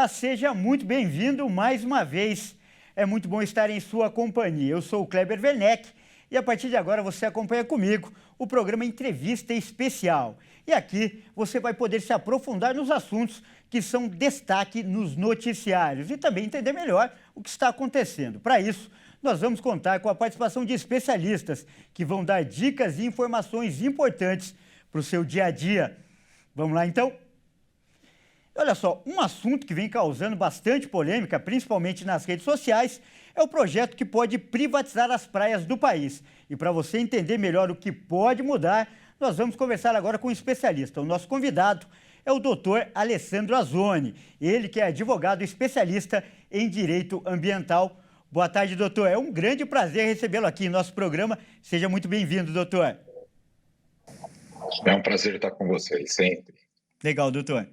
Olá, seja muito bem-vindo mais uma vez. É muito bom estar em sua companhia. Eu sou o Kleber Werneck e a partir de agora você acompanha comigo o programa Entrevista Especial. E aqui você vai poder se aprofundar nos assuntos que são destaque nos noticiários e também entender melhor o que está acontecendo. Para isso, nós vamos contar com a participação de especialistas que vão dar dicas e informações importantes para o seu dia a dia. Vamos lá então? Olha só, um assunto que vem causando bastante polêmica, principalmente nas redes sociais, é o projeto que pode privatizar as praias do país. E para você entender melhor o que pode mudar, nós vamos conversar agora com um especialista. O nosso convidado é o doutor Alessandro Azzoni, ele que é advogado especialista em direito ambiental. Boa tarde, doutor. É um grande prazer recebê-lo aqui em nosso programa. Seja muito bem-vindo, doutor. É um prazer estar com vocês, sempre. Legal, doutor.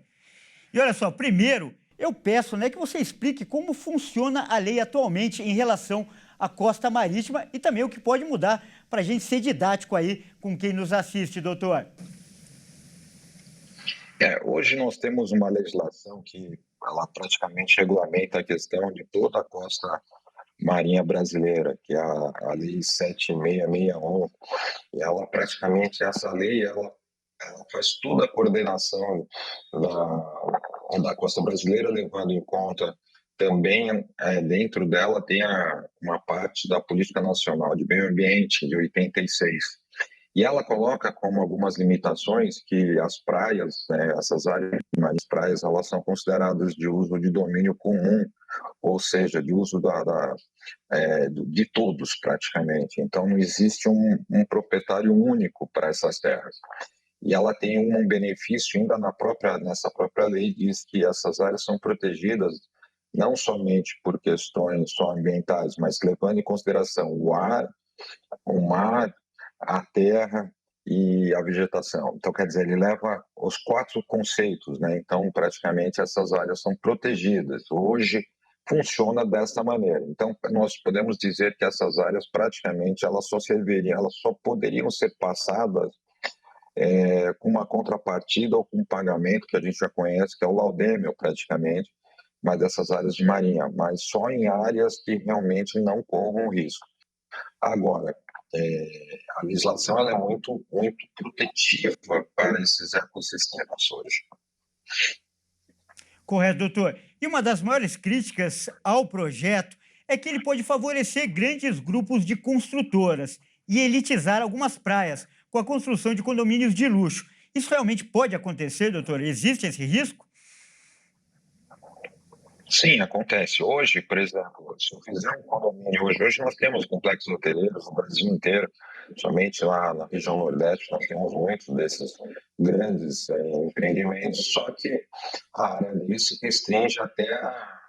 E olha só, primeiro, eu peço que você explique como funciona a lei atualmente em relação à costa marítima e também o que pode mudar para a gente ser didático aí com quem nos assiste, doutor. Hoje nós temos uma legislação que ela praticamente regulamenta a questão de toda a costa marinha brasileira, que é a Lei 7661. E ela praticamente, essa lei, ela faz toda a coordenação da costa brasileira, levando em conta também, dentro dela, tem uma parte da Política Nacional de Meio Ambiente, de 86. E ela coloca como algumas limitações que as praias, né, essas áreas marinhas praias, elas são consideradas de uso de domínio comum, ou seja, de uso de todos praticamente. Então não existe um proprietário único para essas terras. E ela tem um benefício ainda nessa própria lei, diz que essas áreas são protegidas não somente por questões só ambientais, mas levando em consideração o ar, o mar, a terra e a vegetação. Então, quer dizer, ele leva os 4 conceitos, né? Então, praticamente, essas áreas são protegidas. Hoje, funciona dessa maneira. Então, nós podemos dizer que essas áreas, praticamente, elas só poderiam ser passadas com uma contrapartida ou com um pagamento que a gente já conhece, que é o laudêmio, praticamente, mas dessas áreas de marinha, mas só em áreas que realmente não corram risco. Agora, a legislação ela é muito, muito protetiva para esses ecossistemas hoje. Correto, doutor. E uma das maiores críticas ao projeto é que ele pode favorecer grandes grupos de construtoras e elitizar algumas praias com a construção de condomínios de luxo. Isso realmente pode acontecer, doutor? Existe esse risco? Sim, acontece. Hoje, por exemplo, se eu fizer um condomínio hoje nós temos complexos hoteleiros no Brasil inteiro, somente lá na região Nordeste nós temos muitos desses grandes empreendimentos, só que a área ali se restringe até a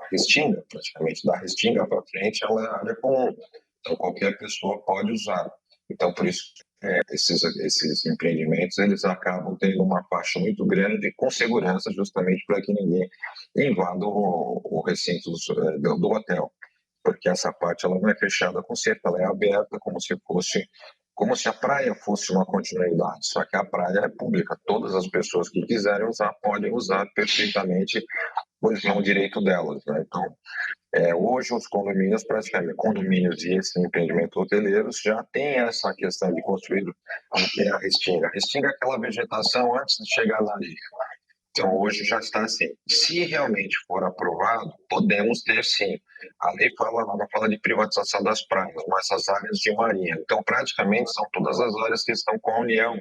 Restinga, praticamente. Da Restinga para frente ela é área comum, então qualquer pessoa pode usar. Então, por isso, esses empreendimentos eles acabam tendo uma faixa muito grande com segurança, justamente para que ninguém invada o recinto do hotel, porque essa parte ela não é fechada com cerca, ela é aberta como se a praia fosse uma continuidade, só que a praia é pública, todas as pessoas que quiserem usar podem usar perfeitamente, pois é um direito delas, né? Então, hoje os condomínios, praticamente, condomínios e esses empreendimentos hoteleiros já tem essa questão de construir até a restinga. A restinga é aquela vegetação antes de chegar na areia. Então, hoje já está assim. Se realmente for aprovado, podemos ter sim. A lei não fala de privatização das praias, mas as áreas de marinha. Então, praticamente, são todas as áreas que estão com a União.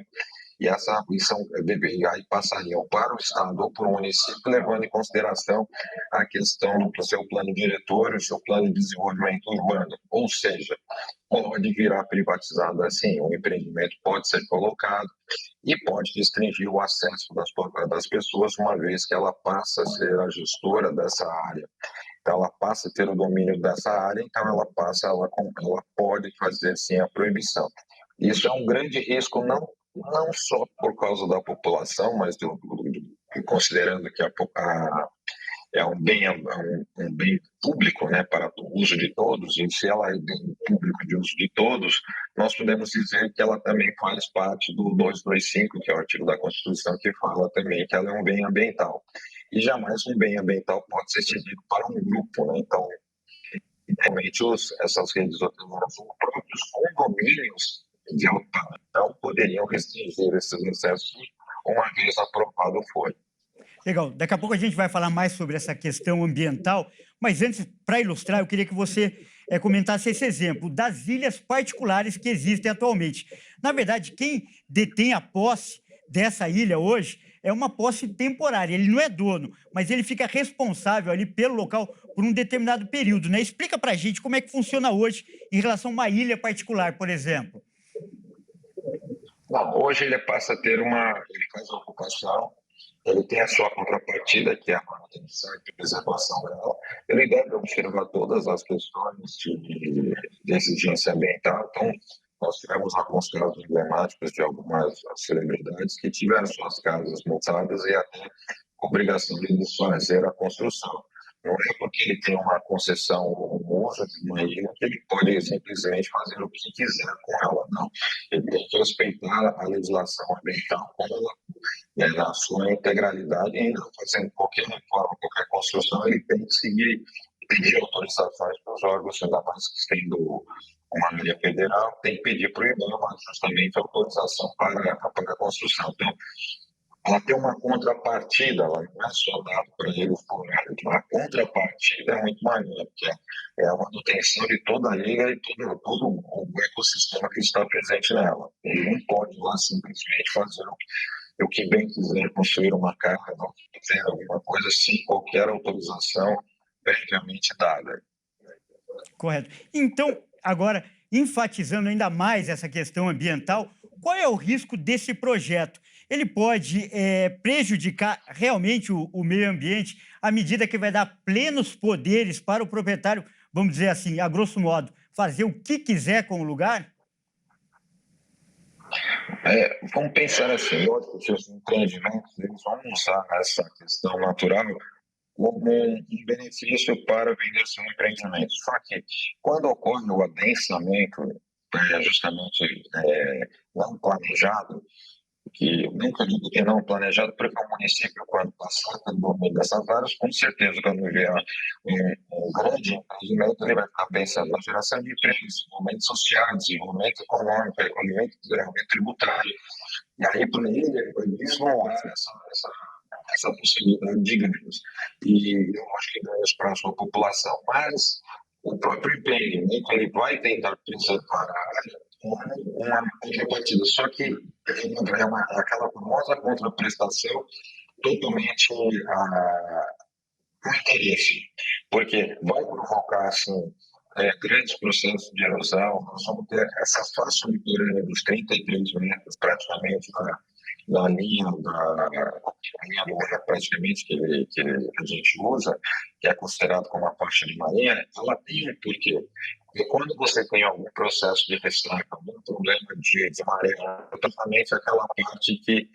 E aí passariam para o Estado ou para o município, levando em consideração a questão do seu plano diretor e o seu plano de desenvolvimento urbano. Ou seja, pode virar privatizado assim, o empreendimento pode ser colocado e pode restringir o acesso das pessoas, uma vez que ela passa a ser a gestora dessa área. Então, ela passa a ter o domínio dessa área, então ela pode fazer sim a proibição. Isso é um grande risco, não só por causa da população, mas considerando que é um bem público, né, para o uso de todos, e se ela é bem público de uso de todos, nós podemos dizer que ela também faz parte do 225, que é o artigo da Constituição, que fala também que ela é um bem ambiental. e jamais um bem ambiental pode ser cedido para um grupo, né? Então, realmente, essas redes hoteleiras ou próprios condomínios de alto padrão poderiam restringir esses acessos uma vez aprovado foi. Legal. Daqui a pouco a gente vai falar mais sobre essa questão ambiental, mas antes, para ilustrar, eu queria que você comentasse esse exemplo das ilhas particulares que existem atualmente. Na verdade, quem detém a posse dessa ilha hoje é uma posse temporária. Ele não é dono, mas ele fica responsável ali pelo local por um determinado período, né? Explica para a gente como é que funciona hoje em relação a uma ilha particular, por exemplo. Não, hoje ele passa a ter ele faz a ocupação, ele tem a sua contrapartida, que é a manutenção e preservação dela. Ele deve observar todas as questões de exigência ambiental. Então, nós tivemos alguns casos emblemáticos de algumas celebridades que tiveram suas casas multadas e até obrigação de desfazer a construção. Não é porque ele tem uma concessão ou um uso de uma ilha que ele pode simplesmente fazer o que quiser com ela, não. Ele tem que respeitar a legislação ambiental como na sua integralidade, e ainda fazendo qualquer reforma, qualquer construção, ele tem que seguir, pedir autorizações para os órgãos, ainda mais que tendo uma área federal, tem que pedir para o IBAMA justamente autorização para a construção. Então, ela tem uma contrapartida, ela não é só dado para eles por ela, a contrapartida é muito maior, que é a manutenção de toda a ilha e todo o ecossistema que está presente nela. Ele não pode lá simplesmente fazer o que bem quiser, construir uma casa, não quiser alguma coisa sem qualquer autorização previamente dada. Correto. Então, agora, enfatizando ainda mais essa questão ambiental, qual é o risco desse projeto? Ele pode prejudicar realmente o meio ambiente à medida que vai dar plenos poderes para o proprietário, vamos dizer assim, a grosso modo, fazer o que quiser com o lugar? Vamos pensar assim, lógico que os empreendimentos eles vão usar essa questão natural como um benefício para vender seu empreendimento. Só que quando ocorre o adensamento, justamente não planejado, que nunca digo que não planejado, porque o município, quando passar pelo meio dessas áreas, com certeza, quando vier um grande empreendimento, ele vai ficar pensando na geração de empregos, desenvolvimento social, desenvolvimento econômico, recolhimento tributário. E aí, para ele vai vislumbrar essa possibilidade de ganhos. E eu acho que ganhos para a sua população. Mas o próprio empreendimento ele vai tentar preservar a área com uma contrapartida. Só que aquela famosa contraprestação totalmente com interesse. Porque vai provocar, assim, grandes processos de erosão. Nós vamos ter essa faixa litorânea dos 33 metros, praticamente, na linha do mar, praticamente, que a gente usa, que é considerado como a faixa de marinha, ela tem um porquê. Porque quando você tem algum processo de ressaca, algum problema de maré, totalmente aquela parte de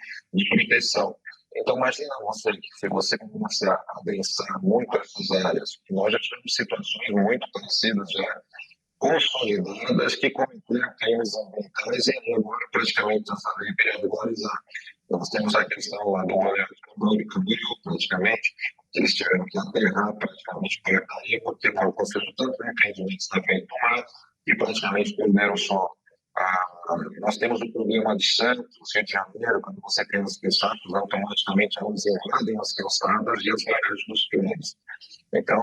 proteção. Então, imagina você que se você começar a adensar muito essas áreas, nós já tivemos situações muito parecidas já, consolidadas que cometeram crimes ambientais e agora praticamente essa lei veio regularizar. Então, nós temos a questão lá do Molhado de Camboriú, praticamente, que eles tiveram que aterrar praticamente para cair, porque foram construídos tantos empreendimentos na frente do mar e praticamente perderam só. Nós temos o problema de Santos, Rio de Janeiro, quando você tem os peixotos, automaticamente elas invadem as calçadas e as barragens dos prédios. Então,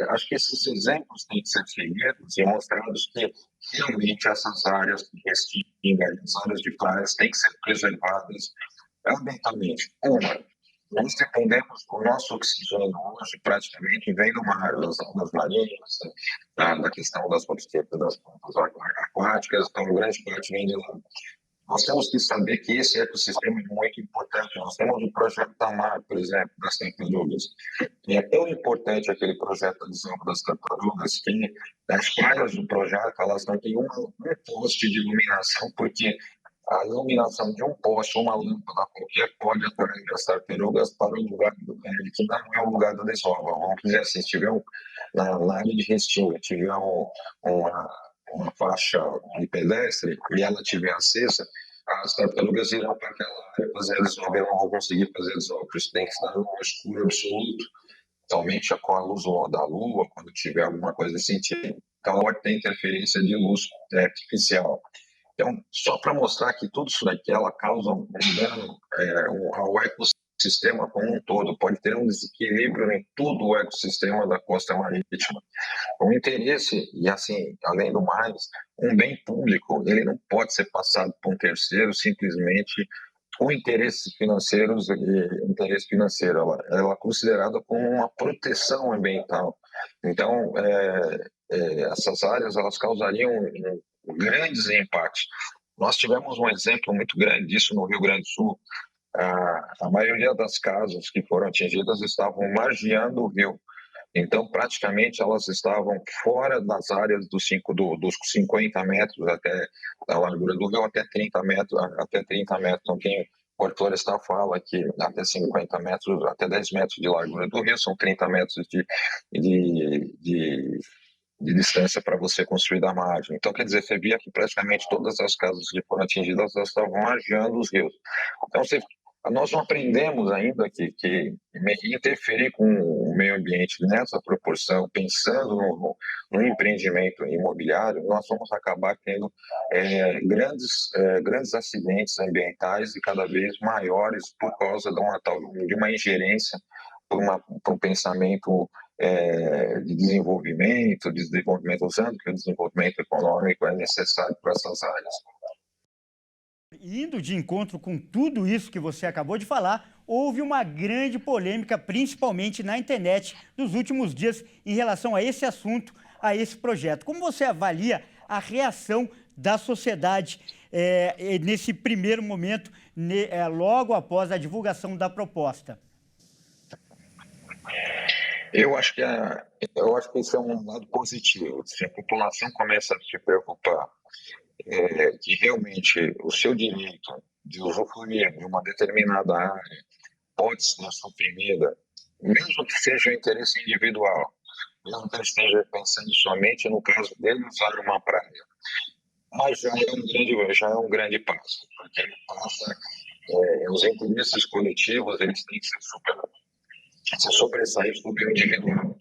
acho que esses exemplos têm que ser seguidos e mostrados que realmente essas áreas de restinga, as áreas de praias têm que ser preservadas ambientalmente. Uma, nós dependemos do nosso oxigênio hoje praticamente vem do mar, das ondas marinhas, da questão das mosquitas, das plantas aquáticas, então grande parte vem de lá. Nós temos que saber que esse ecossistema é muito importante. Nós temos o projeto Tamar, por exemplo, das tartarugas. E é tão importante aquele projeto de desenvolvimento das tartarugas que as praias do projeto elas não têm um poste de iluminação, porque a iluminação de um poste, uma lâmpada qualquer, pode atrair as tartarugas para o lugar que não é o lugar da desova. Vamos dizer assim, se tiver na área de Restinga, tiver uma faixa de pedestre e ela estiver acesa, as tartarugas irão para aquela área fazer a desova, não vão conseguir fazer a desova, por isso tem que estar no escuro absoluto, somente com a luz da lua, quando tiver alguma coisa desse sentido. Então, pode ter interferência de luz artificial. Então, só para mostrar que tudo isso daqui, ela causa um dano ao ecossistema como um todo, pode ter um desequilíbrio em todo o ecossistema da costa marítima. O interesse, e assim, além do mais, um bem público, ele não pode ser passado por um terceiro simplesmente com interesses financeiros e interesse financeiro. Ela é considerada como uma proteção ambiental. Então, essas áreas, elas causariam grandes impactos. Nós tivemos um exemplo muito grande disso no Rio Grande do Sul. A maioria das casas que foram atingidas estavam margeando o rio. Então, praticamente, elas estavam fora das áreas dos 50 metros até a largura do rio, até 30 metros. Então, quem Porto Florestal fala que até 50 metros, até 10 metros de largura do rio, são 30 metros de distância para você construir da margem. Então, quer dizer, você via que praticamente todas as casas que foram atingidas, elas estavam margeando os rios. Então, nós não aprendemos ainda que interferir com o meio ambiente nessa proporção, pensando no empreendimento imobiliário, nós vamos acabar tendo grandes acidentes ambientais e cada vez maiores por causa de uma ingerência, por um pensamento de desenvolvimento, usando que o desenvolvimento econômico é necessário para essas áreas. Indo de encontro com tudo isso que você acabou de falar, houve uma grande polêmica, principalmente na internet, nos últimos dias, em relação a esse assunto, a esse projeto. Como você avalia a reação da sociedade nesse primeiro momento, logo após a divulgação da proposta? Eu acho que isso é um lado positivo. Se a população começa a se preocupar que realmente o seu direito de usufruir de uma determinada área pode ser suprimida, mesmo que seja um interesse individual, mesmo que ele esteja pensando somente no caso dele usar uma praia, mas já é um grande passo, porque ele passa, os interesses coletivos, eles têm que se sobressair sobre o individual.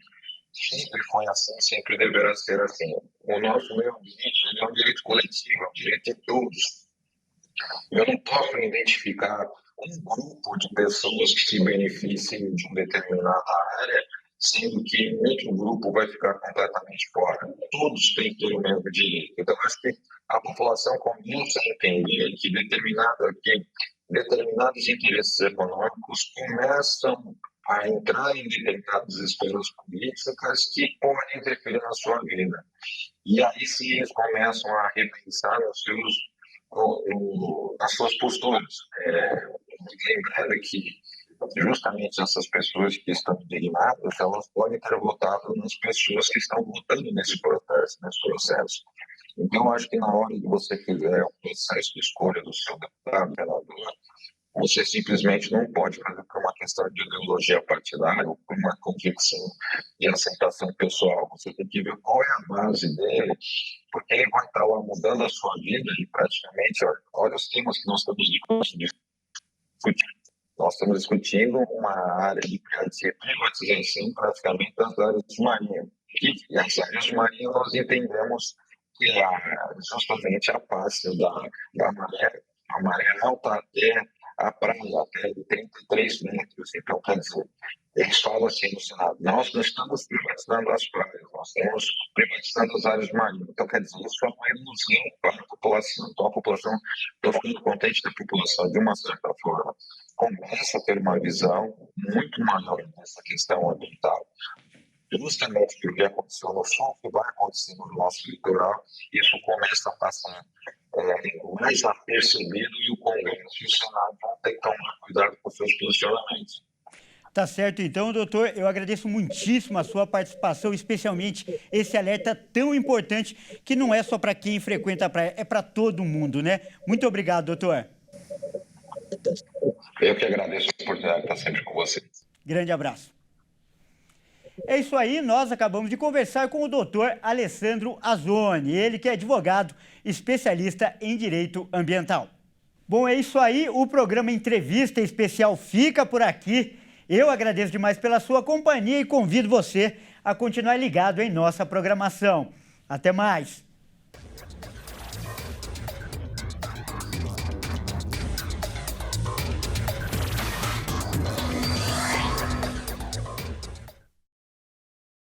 Sempre foi assim, sempre deverá ser assim. O nosso meio ambiente é um direito coletivo, é um direito de todos. Eu não posso identificar um grupo de pessoas que se beneficiem de uma determinada área, sendo que outro grupo vai ficar completamente fora. Todos têm que ter o mesmo direito. Então, acho que a população começa a entender que determinados interesses econômicos começam a entrar em determinadas esferas políticas que podem interferir na sua vida. E aí sim eles começam a repensar nas suas posturas. Lembrando que justamente essas pessoas que estão indignadas, elas podem ter votado nas pessoas que estão votando nesse processo. Então, acho que na hora que você fizer o processo de escolha do seu deputado, senador, você simplesmente não pode fazer por uma questão de ideologia partidária ou por uma convicção de aceitação pessoal. Você tem que ver qual é a base dele, porque ele vai estar lá mudando a sua vida e praticamente, olha os temas que nós estamos discutindo. Nós estamos discutindo uma área de privatização praticamente das áreas de marinha. E as áreas de marinha nós entendemos que justamente a parte da maré alta até a praia, até 33 metros. Então, quer dizer, eles falam assim no Senado, nós não estamos privatizando as praias, nós estamos privatizando as áreas marinhas. Então, quer dizer, isso é uma ilusão para a população. Então, a população, estou ficando contente da população, de uma certa forma, começa a ter uma visão muito maior dessa questão ambiental, justamente porque aconteceu no sul, que vai acontecer no nosso litoral, isso começa a passar mais apercebido e o Congresso e o Senado vão ter que tomar cuidado com seus posicionamentos. Tá certo, então, doutor, eu agradeço muitíssimo a sua participação, especialmente esse alerta tão importante, que não é só para quem frequenta a praia, é para todo mundo, né? Muito obrigado, doutor. Eu que agradeço a oportunidade de estar sempre com você. Grande abraço. É isso aí, nós acabamos de conversar com o doutor Alessandro Azzoni, ele que é advogado especialista em direito ambiental. Bom, é isso aí. O programa Entrevista Especial fica por aqui. Eu agradeço demais pela sua companhia e convido você a continuar ligado em nossa programação. Até mais!